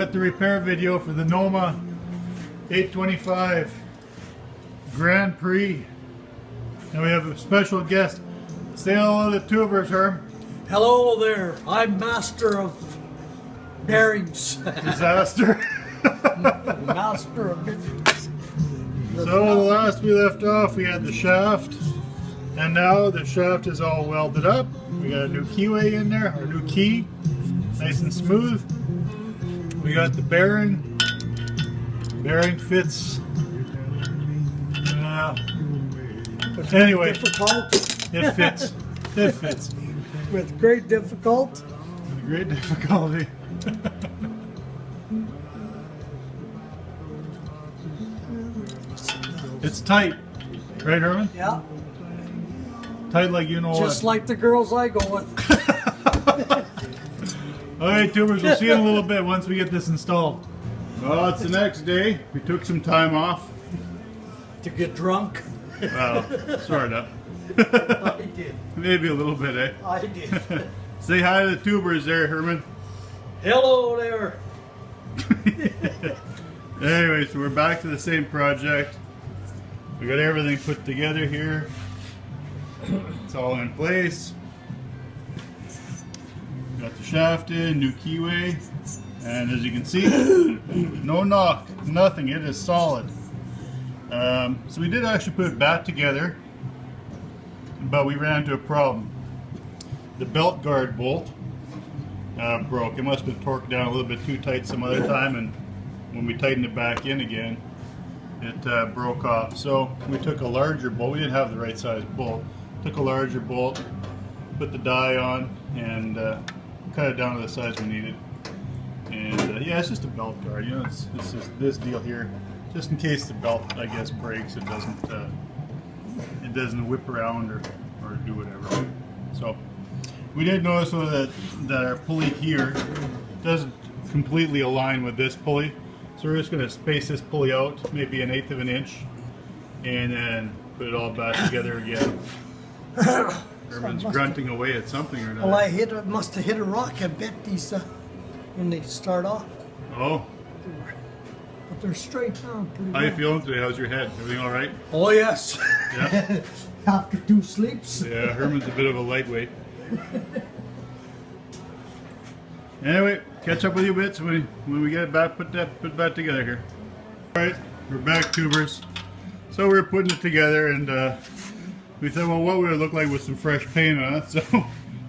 got the repair video for the Noma 825 Grand Prix. And we have a special guest. Say hello to the tubers, Herm. Hello there. I'm master of bearings. Disaster. Master of bearings. So the last we left off, we had the shaft. And now the shaft is all welded up. We got a new keyway in there, or new key. Nice and smooth. We got the bearing. Bearing fits. Anyway, it fits. It fits. With great difficulty. With great difficulty. It's tight. Right, Herman? Yeah. Tight like you know what. Just like the girls I go with. Alright, tubers, we'll see you in a little bit once we get this installed. Well, it's the next day. We took some time off. To get drunk. Well, sort of. I did. Maybe a little bit, eh? I did. Say hi to the tubers there, Herman. Hello there. Anyway, so we're back to the same project. We got everything put together here. It's all in place. Got the shaft in, new keyway, and as you can see, no knock, nothing. It is solid. So we did actually put it back together, but we ran into a problem. The belt guard bolt broke. It must have been torqued down a little bit too tight some other time, and when we tightened it back in again, it broke off. So we took a larger bolt. We didn't have the right size bolt. Took a larger bolt, put the die on, and cut it down to the size we needed. And yeah, it's just a belt guard. You know, it's just this deal here, just in case the belt, I guess, breaks. It doesn't whip around or do whatever. So we did notice though that our pulley here doesn't completely align with this pulley. So we're just going to space this pulley out, maybe 1/8 of an inch, and then put it all back together again. Herman's grunting away at something or another. Well, must have hit a rock. I bet these when they start off. Oh. But they're straight down pretty How well. you feeling today? How's your head? Everything all right? Oh yes. Yeah. After 2 sleeps. Yeah, Herman's a bit of a lightweight. Anyway, catch up with you bits when we get it back, put it back together here. All right, we're back, tubers. So we're putting it together, and we thought, well, what would it look like with some fresh paint on it? So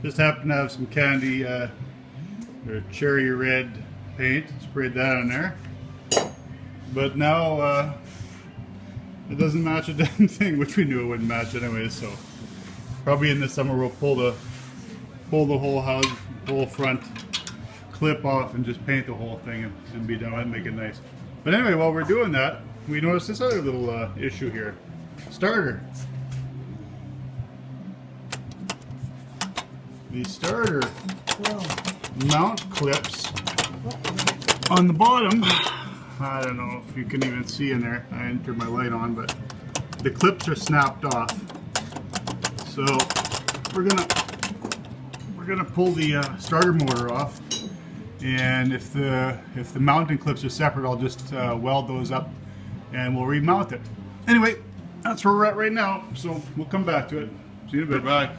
just happened to have some candy or cherry red paint. Sprayed that on there. But now it doesn't match a damn thing, which we knew it wouldn't match anyway. So probably in the summer we'll pull the whole house, whole front clip off, and just paint the whole thing and be done and make it nice. But anyway, while we're doing that, we noticed this other little issue here. Starter. The starter mount clips on the bottom. I don't know if you can even see in there. I didn't turn my light on, but the clips are snapped off. So we're gonna pull the starter motor off, and if the mounting clips are separate, I'll just weld those up, and we'll remount it. Anyway, that's where we're at right now. So we'll come back to it. See you in a bit. Back.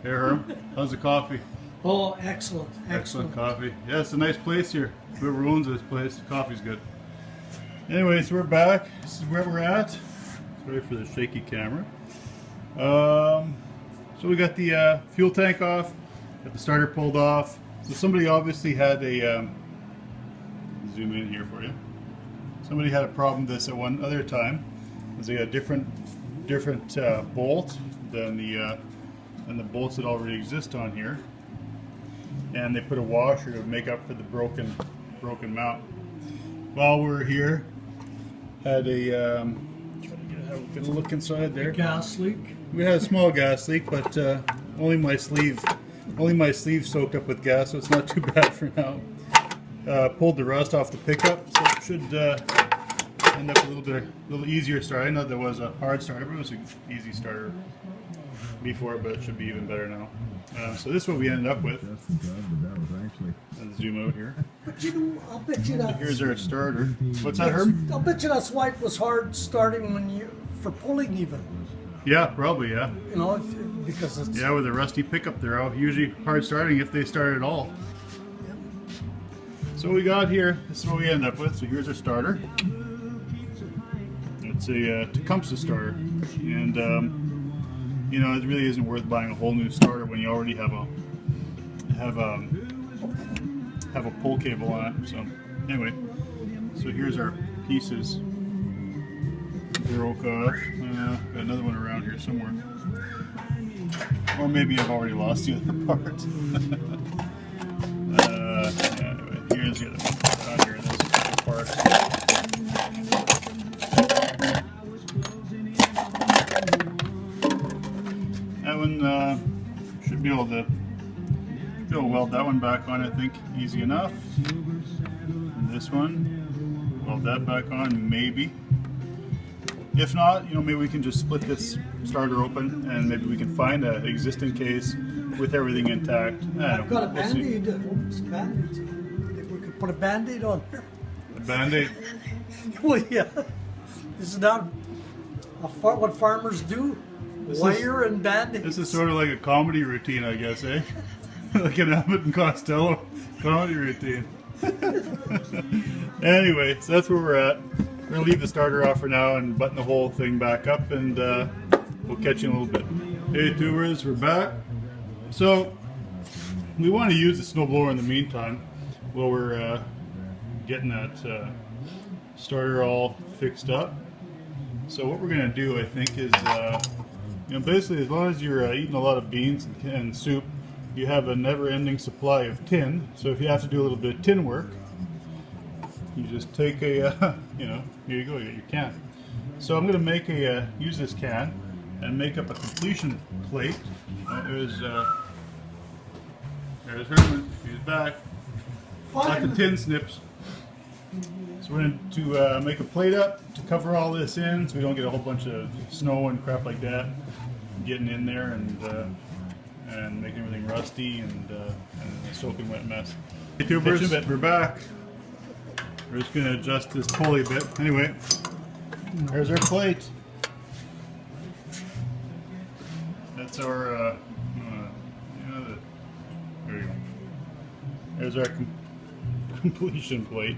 Hey, Herm. How's the coffee? Oh, excellent. Excellent coffee. Yeah, it's a nice place here. Whoever owns this place, the coffee's good. Anyway, so we're back. This is where we're at. Sorry for the shaky camera. So we got the fuel tank off, got the starter pulled off. So somebody obviously had a, zoom in here for you. Somebody had a problem with this at one other time, because they had a different bolt than the bolts that already exist on here. And they put a washer to make up for the broken mount. While we were here, had a try to get a look inside there. Gas leak. We had a small gas leak, but only my sleeve soaked up with gas, so it's not too bad for now. Pulled the rust off the pickup, so it should end up a little easier start. I know there was a hard starter, but it was an easy starter. before, but it should be even better now. So this is what we ended up with. Let's zoom out here. But you know, I'll bet you that. Here's our starter. What's that, Herb? I'll bet you that's why it was hard starting for pulling even. Yeah, probably, yeah. You know, because it's Yeah, with a rusty pickup, they're all usually hard starting if they start at all. So we got here, this is what we ended up with. So here's our starter. It's a Tecumseh starter. And, you know, it really isn't worth buying a whole new starter when you already have a pull cable on it. So anyway, so here's our pieces. Broke off. Got another one around here somewhere. Or maybe I've already lost the other part. Yeah, anyway, here's the other one. Out here, this part. That one should be able to weld that one back on, I think, easy enough. And this one, weld that back on, maybe. If not, you know, maybe we can just split this starter open and maybe we can find an existing case with everything intact. I've got a Band-Aid. Oops, Band-Aid. If we could put a Band-Aid on there. A Band-Aid? Well, yeah. Isn't that what farmers do? Wire and Band-Aids. This is sort of like a comedy routine, I guess, eh? Like an Abbott and Costello comedy routine. Anyway, so that's where we're at. We're going to leave the starter off for now and button the whole thing back up, and we'll catch you in a little bit. Hey tubers, we're back. So we want to use the snowblower in the meantime while we're getting that starter all fixed up. So what we're going to do, I think, is you know, basically as long as you're eating a lot of beans and soup, you have a never-ending supply of tin. So if you have to do a little bit of tin work, you just take a, you know, here you go, you got your can. So I'm going to make use this can and make up a completion plate. There's Herman, he's back. Got the tin snips. So we're going to make a plate up to cover all this in so we don't get a whole bunch of snow and crap like that getting in there and making everything rusty and a soaking wet mess. Hey tubers, we're back. We're just going to adjust this pulley a bit. Anyway, there's our plate. That's our, there you go. There's our completion plate.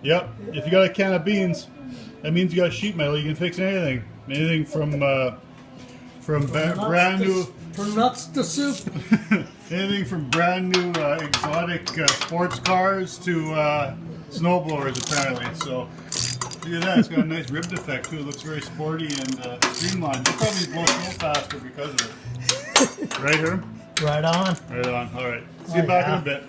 Yep, if you got a can of beans, that means you got sheet metal. You can fix anything. Anything from brand new... From nuts to soup. Anything from brand new exotic sports cars to snowblowers, apparently. So look at that, it's got a nice ribbed effect too. It looks very sporty and streamlined. You'll probably blow snow faster because of it. Right, Herm? Right on. Right on. All right. See you back in a bit.